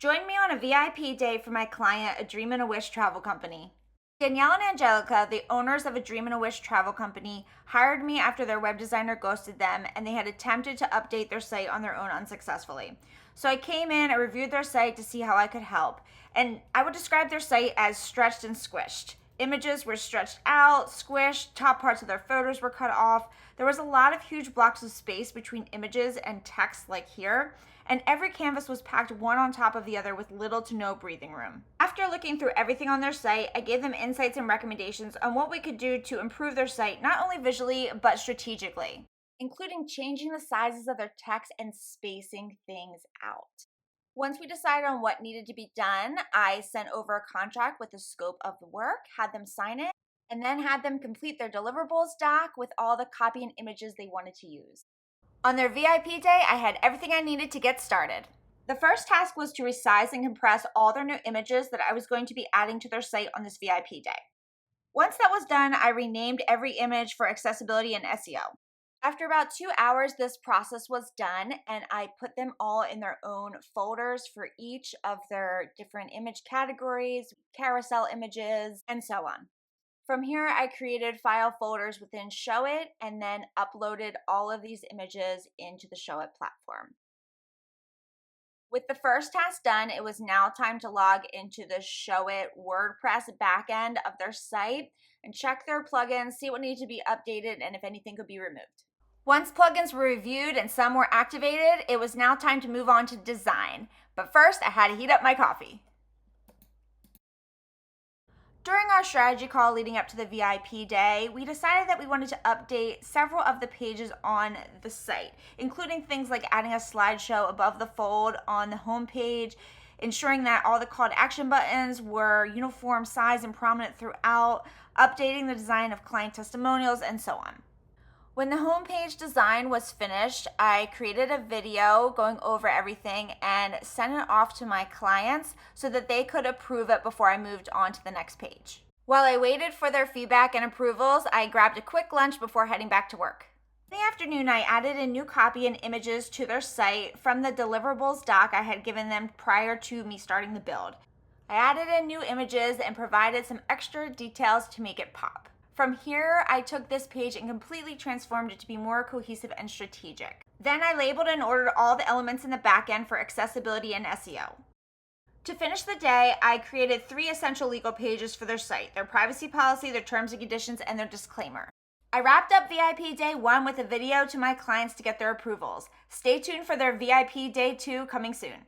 Join me on a VIP day for my client, A Dream and a Wish travel company. Danielle and Angelica, the owners of A Dream and a Wish travel company, hired me after their web designer ghosted them and they had attempted to update their site on their own unsuccessfully. So I came in, I reviewed their site to see how I could help, and I would describe their site as stretched and squished. Images were stretched out, squished, top parts of their photos were cut off. There was a lot of huge blocks of space between images and text like here, and every canvas was packed one on top of the other with little to no breathing room. After looking through everything on their site, I gave them insights and recommendations on what we could do to improve their site, not only visually, but strategically, including changing the sizes of their text and spacing things out. Once we decided on what needed to be done, I sent over a contract with the scope of the work, had them sign it, and then had them complete their deliverables doc with all the copy and images they wanted to use. On their VIP day, I had everything I needed to get started. The first task was to resize and compress all their new images that I was going to be adding to their site on this VIP day. Once that was done, I renamed every image for accessibility and SEO. After about 2 hours, this process was done, and I put them all in their own folders for each of their different image categories, carousel images, and so on. From here, I created file folders within Showit and then uploaded all of these images into the Showit platform. With the first task done, it was now time to log into the Showit WordPress backend of their site and check their plugins, see what needed to be updated, and if anything could be removed. Once plugins were reviewed and some were activated, it was now time to move on to design. But first, I had to heat up my coffee. During our strategy call leading up to the VIP day, we decided that we wanted to update several of the pages on the site, including things like adding a slideshow above the fold on the homepage, ensuring that all the call to action buttons were uniform size and prominent throughout, updating the design of client testimonials, and so on. When the homepage design was finished, I created a video going over everything and sent it off to my clients so that they could approve it before I moved on to the next page. While I waited for their feedback and approvals, I grabbed a quick lunch before heading back to work. In the afternoon, I added a new copy and images to their site from the deliverables doc I had given them prior to me starting the build. I added in new images and provided some extra details to make it pop. From here, I took this page and completely transformed it to be more cohesive and strategic. Then I labeled and ordered all the elements in the backend for accessibility and SEO. To finish the day, I created 3 essential legal pages for their site: their privacy policy, their terms and conditions, and their disclaimer. I wrapped up VIP Day 1 with a video to my clients to get their approvals. Stay tuned for their VIP Day 2 coming soon.